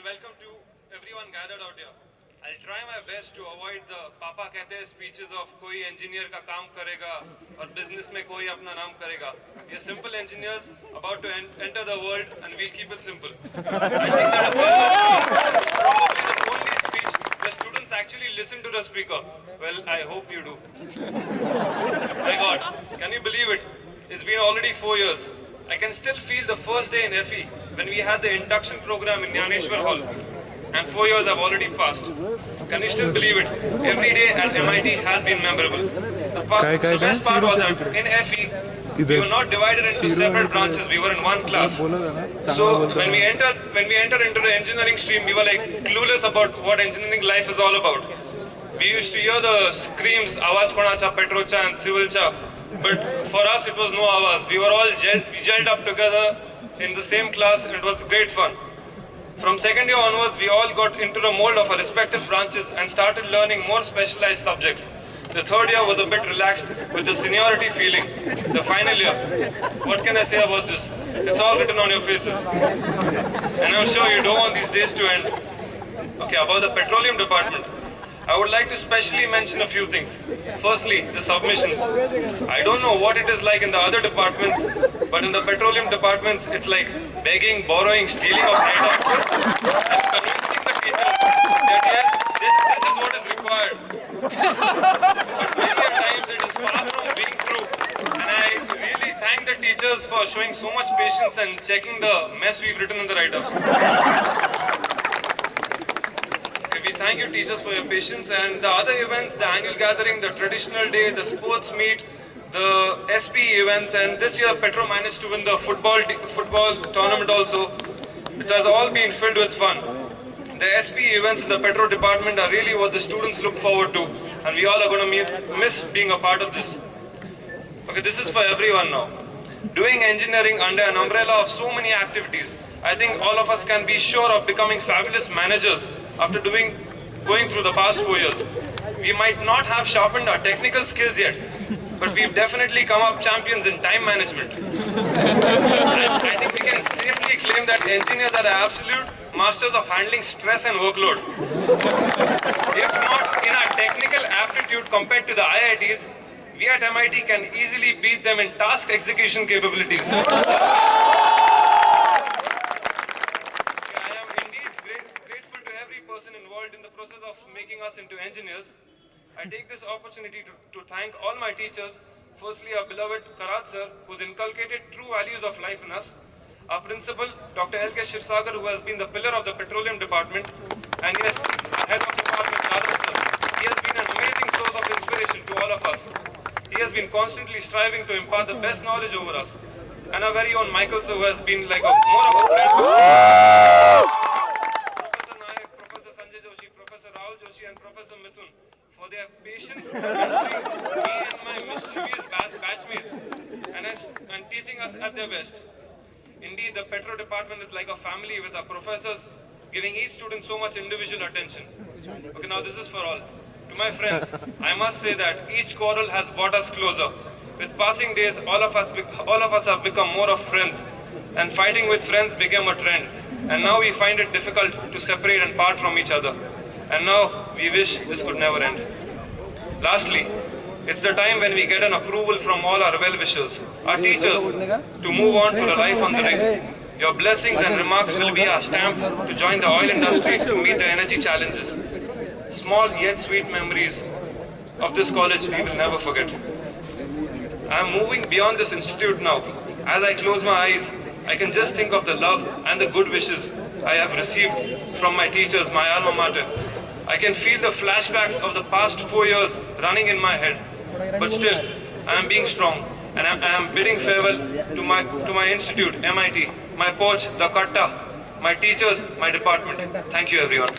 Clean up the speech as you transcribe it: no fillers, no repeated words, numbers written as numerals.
welcome to everyone gathered out here. I'll try my best to avoid the Papa Kehte speeches of koi engineer ka kaam karega or business mein koi apna naam karega. We are simple engineers about to enter the world and we'll keep it simple. I think that probably the only speech the students actually listen to the speaker. Well, I hope you do. My God, can you believe it? It's been already 4 years. I can still feel the first day in FE when we had the induction program in Jnaneshwar Hall. And 4 years have already passed. Can you still believe it? Every day at MIT has been memorable. The best part was that in FE, we were not divided into separate branches. We were in one class. So when we enter into the engineering stream, we were like clueless about what engineering life is all about. We used to hear the screams, Awaz Konacha, Petrocha and Civilcha. But for us, it was no Awaz. We were all gelled up together in the same class, and it was great fun. From second year onwards, we all got into the mold of our respective branches and started learning more specialized subjects. The third year was a bit relaxed with the seniority feeling. The final year, what can I say about this? It's all written on your faces. And I'm sure you don't want these days to end. Okay, about the petroleum department. I would like to specially mention a few things. Firstly, the submissions. I don't know what it is like in the other departments, but in the petroleum departments, it's like begging, borrowing, stealing of write-ups, and convincing the teachers that yes, this is what is required. But many a times it is far from being true. And I really thank the teachers for showing so much patience and checking the mess we've written in the write-ups. We thank you teachers for your patience, and the other events, the annual gathering, the traditional day, the sports meet, the SP events, and this year Petro managed to win the football tournament also. It has all been filled with fun. The SP events in the Petro department are really what the students look forward to, and we all are going to miss being a part of this. Okay, this is for everyone now. Doing engineering under an umbrella of so many activities, I think all of us can be sure of becoming fabulous managers after going through the past 4 years. We might not have sharpened our technical skills yet, but we've definitely come up champions in time management. I think we can safely claim that engineers are the absolute masters of handling stress and workload. If not in our technical aptitude compared to the IITs, we at MIT can easily beat them in task execution capabilities. Involved in the process of making us into engineers. I take this opportunity to thank all my teachers. Firstly, our beloved Karat sir, who's inculcated true values of life in us. Our principal, Dr. L.K. Shirsagar, who has been the pillar of the petroleum department. And yes, head of department, Radha sir. He has been an amazing source of inspiration to all of us. He has been constantly striving to impart the best knowledge over us. And our very own Michael sir, who has been like more of a friend. And Professor Mithun for their patience mentoring me and my mischievous batchmates and teaching us at their best. Indeed, the Petro department is like a family with our professors giving each student so much individual attention. Okay, now this is for all. To my friends, I must say that each quarrel has brought us closer. With passing days, all of us have become more of friends, and fighting with friends became a trend. And now we find it difficult to separate and part from each other. And now we wish this could never end. Lastly, it's the time when we get an approval from all our well-wishers, our teachers, to move on to a life on the rig. Your blessings and remarks will be our stamp to join the oil industry to meet the energy challenges. Small yet sweet memories of this college we will never forget. I am moving beyond this institute now. As I close my eyes, I can just think of the love and the good wishes I have received from my teachers, my alma mater. I can feel the flashbacks of the past 4 years running in my head. But still, I am being strong, and I am bidding farewell to my institute, MIT, my coach, the Katta, my teachers, my department. Thank you, everyone.